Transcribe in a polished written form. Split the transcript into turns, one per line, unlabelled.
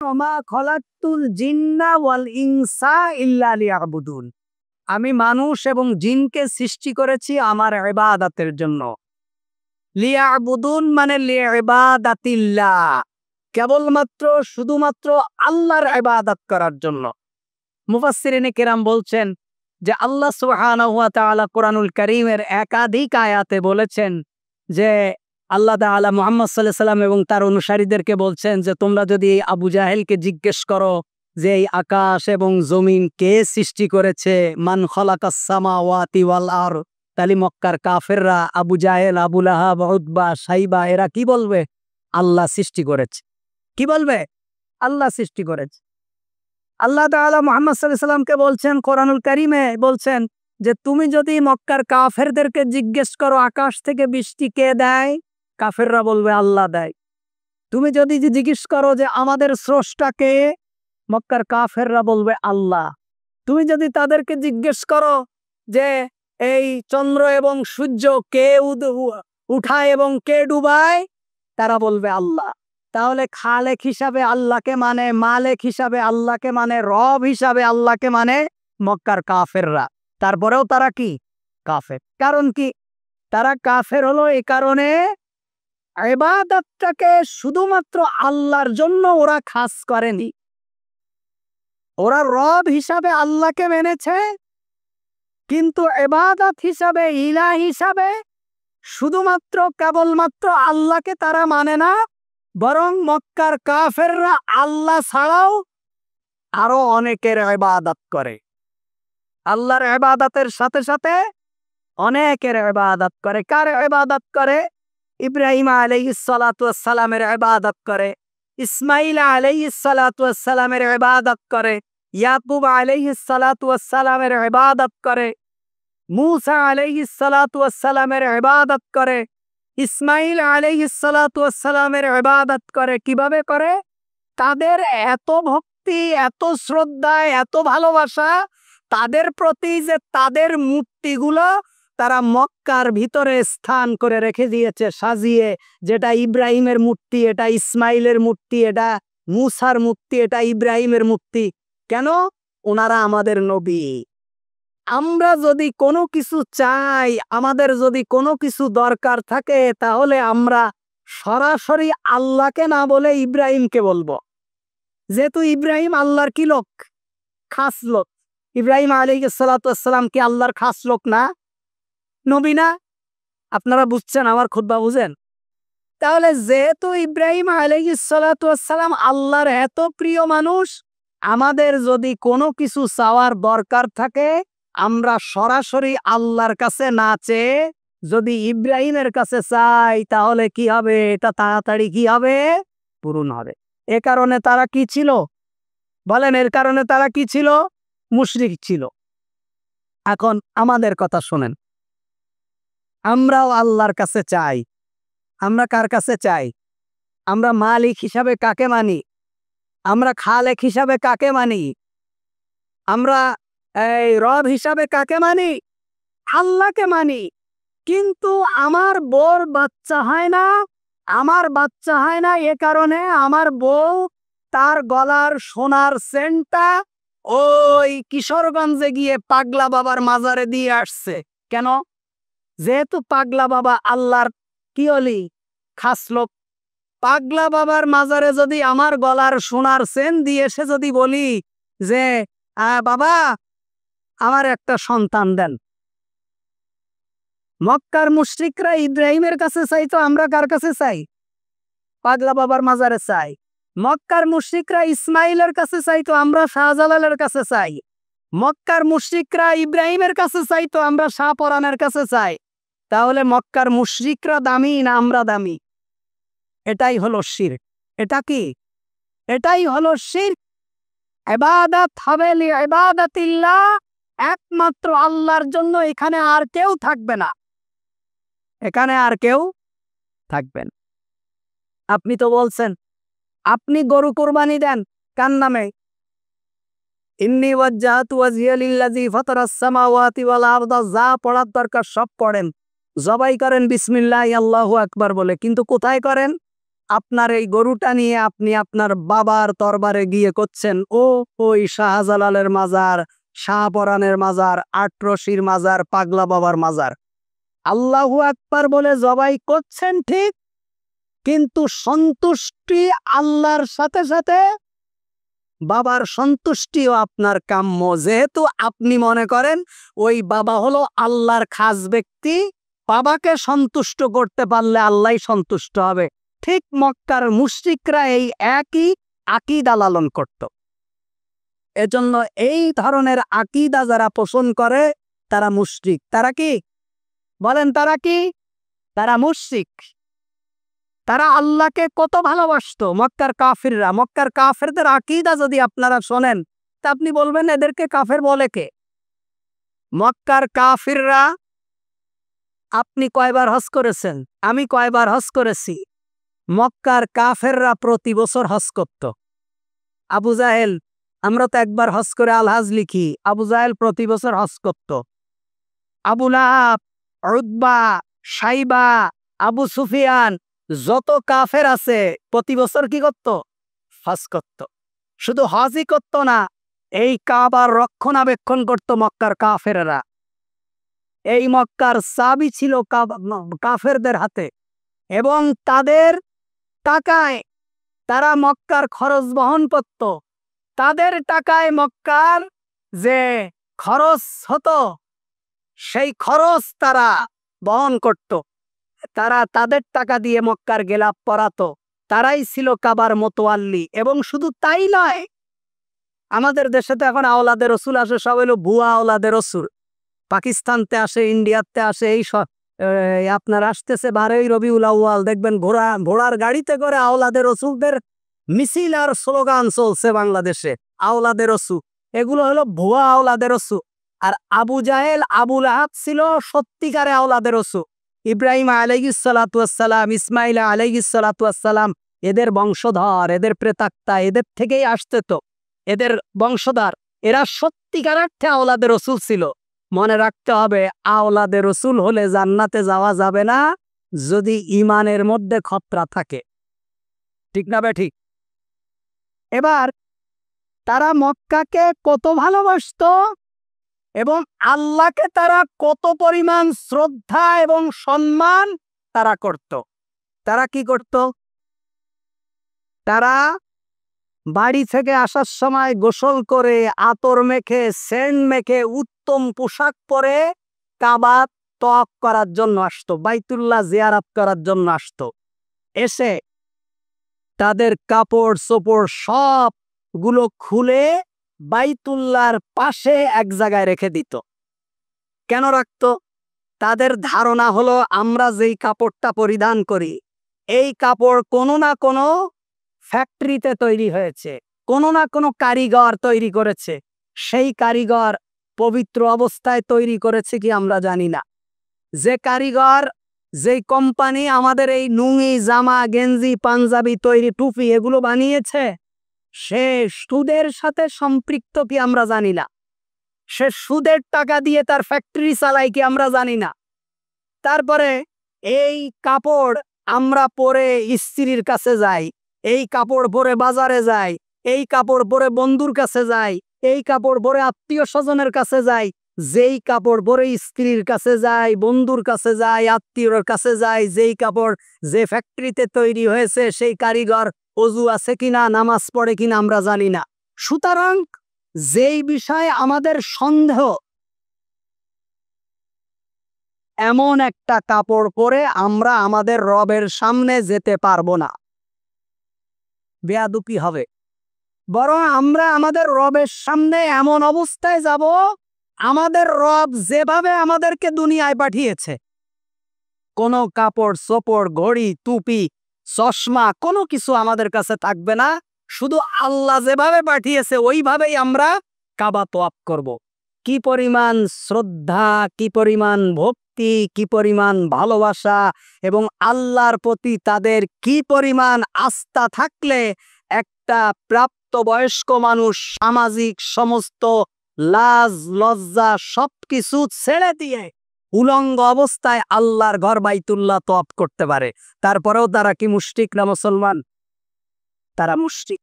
ওমা খলাকতুল জিন্না ওয়াল ইনসা ইল্লা লিয়াবুদুন। আমি মানুষ এবং জিনকে সৃষ্টি করেছি আমার ইবাদতের জন্য। লিয়াবুদুন মানে লিইবাদাতিল্লাহ, কেবলমাত্র শুধুমাত্র আল্লাহর ইবাদত করার জন্য। মুফাসসিরিনে কেরাম বলছেন যে আল্লাহ সুবহানাহু ওয়া তাআলা কোরআনুল কারীমের একাধিক আয়াতে বলেছেন যে আল্লাহ তাআলা মুহাম্মদ সাল্লাল্লাহু আলাইহি সাল্লাম এবং তার অনুসারীদেরকে বলছেন যে তোমরা যদি আবু জাহেলকে জিজ্ঞেস করো যে এই আকাশ এবং জমিন কে সৃষ্টি করেছে, মান খালাকাস সামাওয়াতি ওয়াল আরদ, তাহলে মক্কার কাফেররা আবু জাহেল, আবু লাহাব, উতবা, সাইবা এরা কি বলবে? আল্লাহ সৃষ্টি করেছে। কি বলবে? আল্লাহ সৃষ্টি করেছে। আল্লাহ তাআলা মুহাম্মদ সাল্লাল্লাহু আলাইহি সাল্লামকে বলছেন কোরআনুল কারীমে বলছেন যে তুমি যদি মক্কার কাফেরদেরকে জিজ্ঞেস করো আকাশ থেকে বৃষ্টি কে দেয়, কাফেররা বলবে আল্লাহ দেয়। তুমি যদি জিজ্ঞেস করো যে আমাদের স্রষ্টা কে, মক্কার কাফেররা বলবে আল্লাহ। তুমি যদি তাদেরকে জিজ্ঞেস করো যে এই চন্দ্র এবং সূর্য কে উঠায় এবং কে ডুবায়, তারা বলবে আল্লাহ। তাহলে খালেক হিসাবে আল্লাহকে মানে, মালেক হিসাবে আল্লাহকে মানে, রব হিসাবে আল্লাহকে মানে মক্কার কাফেররা। তারপরেও তারা কি কাফের? কারণ কি? তারা কাফের হলো এই কারণে ইবাদতটাকে শুধুমাত্র আল্লাহর জন্য ওরা খাস করেনি। ওরা রব হিসাবে আল্লাহকে মেনেছে, কিন্তু ইবাদত হিসাবে, ইলাহ হিসাবে শুধুমাত্র কেবলমাত্র আল্লাহকে তারা মানে না, বরং মক্কার কাফেররা আল্লাহ ছাড়াও আরো অনেকের ইবাদত করে। আল্লাহর ইবাদতের সাথে সাথে অনেকের ইবাদত করে। কার ইবাদত করে? ইব্রাহিম আলাইহিস সালাতু ওয়াস সালামের ইবাদত করে, ইসমাঈল আলাইহিস সালাতু ওয়াস সালামের ইবাদত করে, ইয়াকুব আলাইহিস সালাতু ওয়াস সালামের ইবাদত করে, মূসা আলাইহিস সালাতু ওয়াস সালামের ইবাদত করে, ইসমাঈল আলাইহিস সালাতু ওয়াস সালামের ইবাদত করে। কিভাবে করে? তাদের এত ভক্তি, এত শ্রদ্ধা, এত ভালোবাসা তাদের প্রতি যে তাদের মূর্তিগুলো তারা মক্কার ভিতরে স্থান করে রেখে দিয়েছে সাজিয়ে, যেটা ইব্রাহিমের মূর্তি, এটা ইসমাইলের মূর্তি, এটা মূসার মূর্তি, এটা ইব্রাহিমের মূর্তি। কেন? ওনারা আমাদের নবী। আমরা যদি কোনো কিছু চাই, আমাদের যদি কোনো কিছু দরকার থাকে, তাহলে আমরা সরাসরি আল্লাহকে না বলে ইব্রাহিমকে বলবো। যেহেতু ইব্রাহিম আল্লাহর কি লোক? খাস লোক। ইব্রাহিম আলাইহিস সালাতু ওয়াস সালাম কি আল্লাহর খাস লোক না? নবী না? আপনারা বুঝছেন? আমার খুতবা বুঝেন? তাহলে যেহেতু ইব্রাহিম আলাইহিস সালাতু ওয়াস সালাম আল্লাহর এত প্রিয় মানুষ, আমাদের যদি কোনো কিছু চাওয়ার দরকার থাকে, আমরা সরাসরি আল্লাহর কাছে না চেয়ে যদি ইব্রাহিমের কাছে চাই, তাহলে কি হবে? এটা তাড়াতাড়ি কি হবে? পূরণ হবে। এ কারণে তারা কি ছিল? বলেন, এর কারণে তারা কি ছিল? মুশরিক ছিল। এখন আমাদের কথা শোনেন, আমরাও আল্লাহর কাছে চাই। আমরা কার কাছে চাই? আমরা মালিক হিসাবে কাকে মানি? আমরা খালেক হিসাবে কাকে মানি? আমরা এই রব হিসাবে কাকে মানি? আল্লাহকে মানি। কিন্তু আমার বউর বাচ্চা হয় না, আমার বাচ্চা হয় না, এ কারণে আমার বউ তার গলার সোনার চেনটা ওই কিশোরগঞ্জে গিয়ে পাগলা বাবার মাজারে দিয়ে আসছে। কেন? যেহেতু পাগলা বাবা আল্লাহর কি অলি? খাস লোক। পাগলা বাবার মাজারে যদি আমার গলার সোনার চেন দিয়ে এসে যদি বলি যে বাবা আমার একটা সন্তান দেন, মক্কার মুশরিকরা ইব্রাহিমের কাছে চাইতো, আমরা কার কাছে চাই? পাগলা বাবার মাজারে চাই। মক্কার মুশরিকরা ইসমাইলের কাছে চাইতো, আমরা শাহজালালের কাছে চাই। মক্কার মুশরিকরা ইব্রাহিমের কাছে চাইতো, আমরা শাহপরানের কাছে চাই। তাহলে মক্কার মুশরিকরা দামি না আমরা দামি? এটাই হলো শিরক। এটা কি? এটাই হলো শিরক। ইবাদত হবে লিইবাদাতিল্লাহ, একমাত্র আল্লাহর জন্য। এখানে আর কেউ থাকবে না, এখানে আর কেউ থাকবেন। আপনি তো বলছেন আপনি গরু কুরবানি দেন কার নামে? ইন্নী ওয়াজ্জাহতু ওয়াজহিয়া লিল্লাযী ফাতারাস সামাওয়াতি ওয়াল আরদা, যা পড়ার দরকার সব পড়েন, জবাই করেন বিসমিল্লাহি আল্লাহু আকবার বলে, কিন্তু কোথায় করেন? আপনার এই গরুটা নিয়ে আপনি আপনার বাবার দরবারে গিয়ে করছেন, ও ওই শাহজালালের মাজার, শাহপরানের মাজার, আটরশির মাজার, পাগলা বাবার মাজার, আল্লাহু আকবার বলে জবাই করছেন ঠিক, কিন্তু সন্তুষ্টি আল্লাহর সাথে সাথে বাবার সন্তুষ্টিও আপনার কাম্য। যেহেতু আপনি মনে করেন ওই বাবা হলো আল্লাহর খাস ব্যক্তি, বাবাকে সন্তুষ্ট করতে পারলে আল্লাহ সন্তুষ্ট হবে। ঠিক মক্কার মুশরিকরা এই একই আকীদা লালন করত। এজন্য এই ধরনের আকীদা যারা পোষণ করে তারা মুশরিক। তারা কি বলেন? তারা কি? তারা মুশরিক। তারা আল্লাহকে কত ভালোবাসতো মক্কার কাফিররা। মক্কার কাফেরদের আকীদা যদি আপনারা শোনেন তা আপনি বলবেন এদেরকে কাফের বলে কে? মক্কার কাফিররা, আপনি কয়বার হজ করেছেন? আমি কয়বার হজ করেছি? মক্কার কাফেররা প্রতি বছর হজ করত। আবু জাহেল, আমরা তো একবার হজ করে আল-হাজ লিখি, আবু জাহেল প্রতি বছর হজ করত। আবু লাহাব, উতবা, সাইবা, আবু সুফিয়ান, যত কাফের আছে প্রতি বছর কি করত? হজ করত। শুধু হজই করত না, এই কাবার রক্ষণাবেক্ষণ করত মক্কার কাফেররা। এই মক্কার চাবি ছিল কাফেরদের হাতে, এবং তাদের টাকায় তারা মক্কার খরচ বহন করত। তাদের টাকায় মক্কার যে খরচ হতো সেই খরচ তারা বহন করত। তারা তাদের টাকা দিয়ে মক্কার গেলাপ পরাতো। তারাই ছিল কাবার মোতোয়াল্লি। এবং শুধু তাই নয়, আমাদের দেশে তো এখন আওলাদের রসুল আসে, সব হলো ভুয়া আওলাদের রসুল। পাকিস্তানতে আসে, ইন্ডিয়াতে আসে, এই সব আপনার আসতেছে 12ই রবিউল আউয়াল, দেখবেন ঘোড়ার গাড়িতে করে আওলাদের রসুলদের মিছিল আর স্লোগান চলছে বাংলাদেশে, আওলাদের রসুল। এগুলো হলো ভুয়া আওলাদের রসুল। আর আবু জাহেল, আবু লাহাব ছিল সত্যিকারে আওলাদের রসুল। ইব্রাহিম আলাইহিস সালাতু ওয়াস সালাম, ইসমাইল আলাইহিস সালাতু ওয়াস সালাম, এদের বংশধর, এদের প্রেতাত্মা, এদের থেকেই আসতে তো, এদের বংশধর। এরা সত্যিকার অর্থে আওলাদের রসুল ছিল। মনে রাখতে হবে, আওলাদের রসুল হলে জান্নাতে যাওয়া যাবে না যদি ইমানের মধ্যে খতরা থাকে। ঠিক না ঠিক? এবার তারা মক্কাকে কত ভালোবাসতো এবং আল্লাহকে তারা কত পরিমাণ শ্রদ্ধা এবং সম্মান তারা করত। তারা কি করত? তারা বাড়ি থেকে আসার সময় গোসল করে, আতর মেখে, সেন্ট মেখে, উত্তম পোশাক পরে কাবা তওয়াফ করার জন্য আসতো, বাইতুল্লাহ জিয়ারত করার জন্য আসতো। এসে তাদের কাপড় চোপড় সবগুলো খুলে বাইতুল্লাহর পাশে এক জায়গায় রেখে দিত। কেন রাখতো? তাদের ধারণা হলো আমরা যেই কাপড়টা পরিধান করি, এই কাপড় কোনো না কোনো ফ্যাক্টরিতে তৈরি হয়েছে, কোনো না কোনো কারিগর তৈরি করেছে। সেই কারিগর পবিত্র অবস্থায় তৈরি করেছে কি আমরা জানি না। যে কারিগর, যেই কোম্পানি আমাদের এই নুঙ্গি, জামা, গেঞ্জি, পাঞ্জাবি তৈরি, টুপি এগুলো বানিয়েছে, সে সুদের সাথে সম্পৃক্ত কি আমরা জানি না। সে সুদের টাকা দিয়ে তার ফ্যাক্টরি চালায় কি আমরা জানি না। তারপরে এই কাপড় আমরা পরে স্ত্রীর কাছে যাই, এই কাপড় পরে বাজারে যাই, এই কাপড় পরে বন্ধুর কাছে যাই, এই কাপড় পরে আত্মীয় স্বজনের কাছে যাই। যেই কাপড় পরে স্ত্রীর কাছে যাই, বন্ধুর কাছে যাই, আত্মীয়র কাছে যাই, যেই কাপড় যে ফ্যাক্টরিতে তৈরি হয়েছে, সেই কারিগর অজু আছে কিনা, নামাজ পড়ে কিনা আমরা জানি না। সুতরাং যেই বিষয়ে আমাদের সন্দেহ, এমন একটা কাপড় পরে আমরা আমাদের রবের সামনে যেতে পারবো না, বেয়াদবি হবে। বরং আমরা আমাদের রবের সামনে এমন অবস্থায় যাব, আমাদের রব যেভাবে আমাদেরকে দুনিয়ায় পাঠিয়েছে, কোনো কাপড় চোপড়, ঘড়ি, টুপি, চশমা কোনো কিছু আমাদের কাছে থাকবে না। শুধু আল্লাহ যেভাবে পাঠিয়েছে ওইভাবেই আমরা কাবা তওয়াফ করব। কি পরিমাণ শ্রদ্ধা, কি পরিমাণ ভক্তি, কি পরিমাণ ভালোবাসা এবং আল্লাহর প্রতি তাদের কি পরিমাণ আস্থা থাকলে একটা প্রাপ্তবয়স্ক মানুষ সামাজিক সমস্ত লাজ লজ্জা সবকিছু ছেড়ে দিয়ে উলঙ্গ অবস্থায় আল্লাহর ঘর বাইতুল্লাহ তওয়াফ করতে পারে, তারপরেও তারা কি মুশরিক না মুসলমান? তারা মুশরিক।